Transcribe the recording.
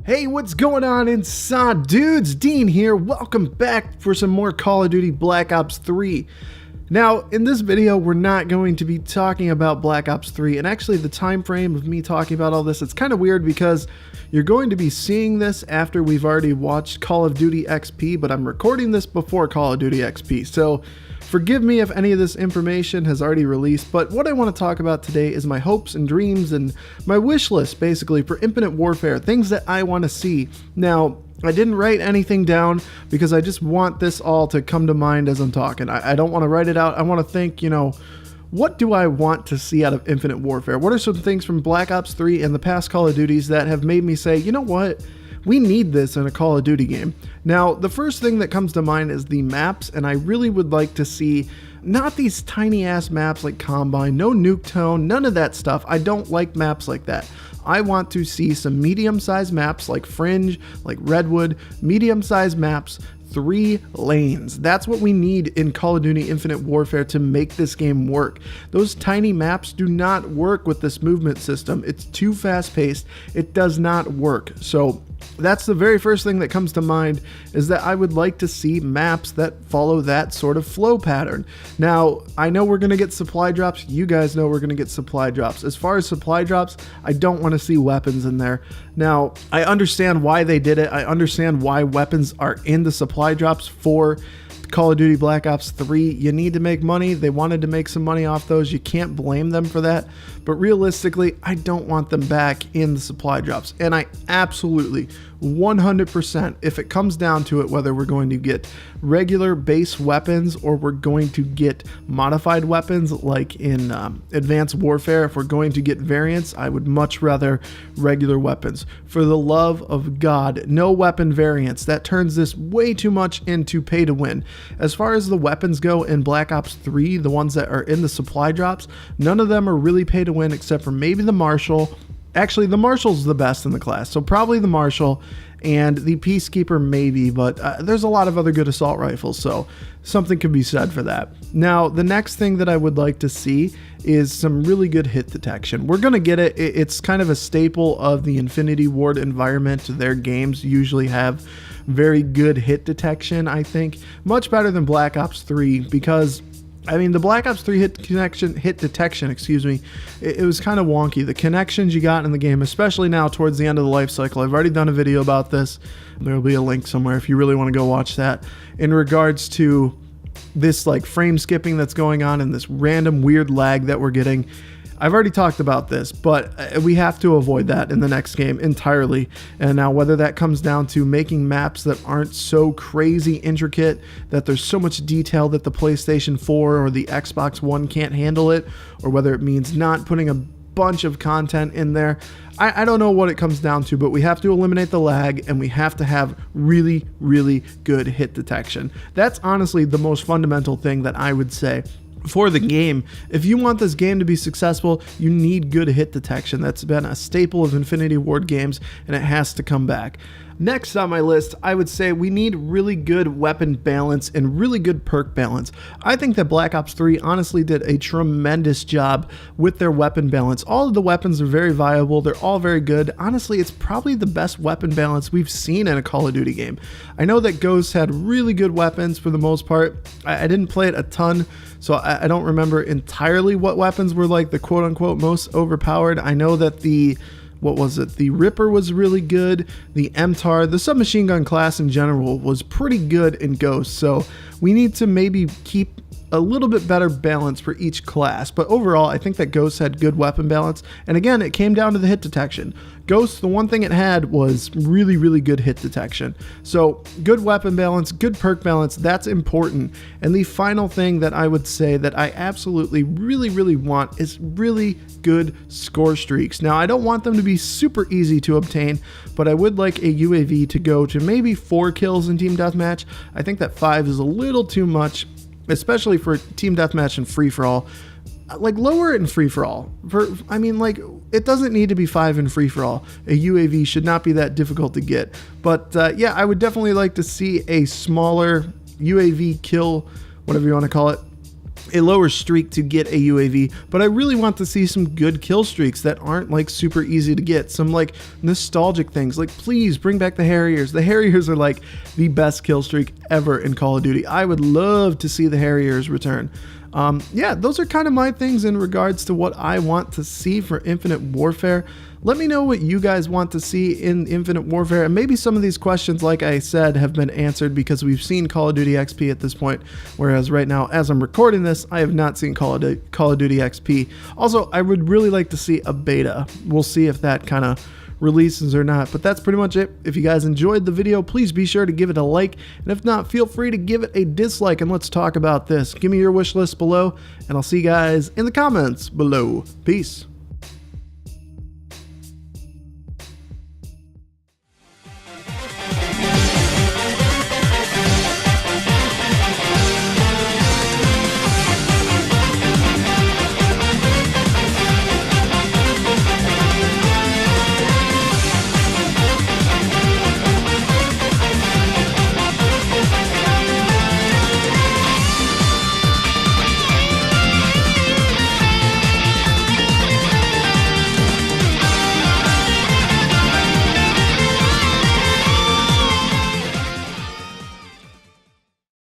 Hey, what's going on inside, dudes? Dean here. Welcome back for some more Call of Duty Black Ops 3. Now, in this video, we're not going to be talking about Black Ops 3, and actually the time frame of me talking about all this, it's kind of weird because you're going to be seeing this after we've already watched Call of Duty XP, but I'm recording this before Call of Duty XP, so forgive me if any of this information has already released, but what I want to talk about today is my hopes and dreams and my wish list, basically, for Infinite Warfare, things that I want to see. Now, I didn't write anything down because I just want this all to come to mind as I'm talking. I don't want to write it out. I want to think, what do I want to see out of Infinite Warfare? What are some things from Black Ops 3 and the past Call of Duties that have made me say, you know what? We need this in a Call of Duty game. Now, the first thing that comes to mind is the maps, and I really would like to see not these tiny ass maps like Combine, no Nuketown, none of that stuff. I don't like maps like that. I want to see some medium-sized maps like Fringe, like Redwood, medium-sized maps, 3 lanes. That's what we need in Call of Duty Infinite Warfare to make this game work. Those tiny maps do not work with this movement system. It's too fast-paced. It does not work. So that's the very first thing that comes to mind, is that I would like to see maps that follow that sort of flow pattern. Now, I know we're going to get supply drops. You guys know we're going to get supply drops. As far as supply drops, I don't want to see weapons in there. Now, I understand why they did it. I understand why weapons are in the supply drops for Call of Duty Black Ops 3. You need to make money. They wanted to make some money off those. You can't blame them for that. But realistically, I don't want them back in the supply drops. And I absolutely, 100%, if it comes down to it, whether we're going to get regular base weapons or we're going to get modified weapons like in Advanced Warfare, if we're going to get variants, I would much rather regular weapons. For the love of God, no weapon variants. That turns this way too much into pay to win. As far as the weapons go in Black Ops 3, the ones that are in the supply drops, none of them are really pay to win except for maybe the Marshal. Actually, the Marshal's the best in the class, so probably the Marshal, and the Peacekeeper maybe, but there's a lot of other good assault rifles, so something could be said for that. Now, the next thing that I would like to see is some really good hit detection. We're going to get it. It's kind of a staple of the Infinity Ward environment. Their games usually have very good hit detection, I think. Much better than Black Ops 3 because the Black Ops 3 hit detection, it was kind of wonky. The connections you got in the game, especially now towards the end of the life cycle. I've already done a video about this. There will be a link somewhere if you really want to go watch that. In regards to this like frame skipping that's going on and this random weird lag that we're getting, I've already talked about this, but we have to avoid that in the next game entirely. And now whether that comes down to making maps that aren't so crazy intricate, that there's so much detail that the PlayStation 4 or the Xbox One can't handle it, or whether it means not putting a bunch of content in there, I don't know what it comes down to, but we have to eliminate the lag and we have to have really, really good hit detection. That's honestly the most fundamental thing that I would say for the game. If you want this game to be successful, you need good hit detection. That's been a staple of Infinity Ward games, and it has to come back. Next on my list, I would say we need really good weapon balance and really good perk balance. I think that Black Ops 3 honestly did a tremendous job with their weapon balance. All of the weapons are very viable. They're all very good. Honestly, it's probably the best weapon balance we've seen in a Call of Duty game. I know that Ghosts had really good weapons for the most part. I didn't play it a ton, so I don't remember entirely what weapons were like the quote-unquote most overpowered. I know that the Ripper was really good. The MTAR, the submachine gun class in general, was pretty good in Ghost. So we need to maybe keep a little bit better balance for each class. But overall, I think that Ghost had good weapon balance. And again, it came down to the hit detection. Ghost, the one thing it had was really, really good hit detection. So good weapon balance, good perk balance, that's important. And the final thing that I would say that I absolutely really, really want is really good score streaks. Now, I don't want them to be super easy to obtain, but I would like a UAV to go to maybe 4 kills in Team Deathmatch. I think that 5 is a little too much, especially for Team Deathmatch and Free-For-All. Like, lower it in Free-For-All. It doesn't need to be 5 in Free-For-All. A UAV should not be that difficult to get. But, yeah, I would definitely like to see a smaller UAV kill, whatever you want to call it, a lower streak to get a UAV, but I really want to see some good kill streaks that aren't like super easy to get. Some like nostalgic things, like please bring back the Harriers. The Harriers are like the best kill streak ever in Call of Duty. I would love to see the Harriers return. Yeah, those are kind of my things in regards to what I want to see for Infinite Warfare. Let me know what you guys want to see in Infinite Warfare, and maybe some of these questions, like I said, have been answered because we've seen Call of Duty XP at this point, whereas right now, as I'm recording this, I have not seen Call of Duty XP. Also, I would really like to see a beta. We'll see if that kind of releases or not, but that's pretty much it. If you guys enjoyed the video, please be sure to give it a like, and if not, feel free to give it a dislike, and let's talk about this. Give me your wish list below, and I'll see you guys in the comments below. Peace.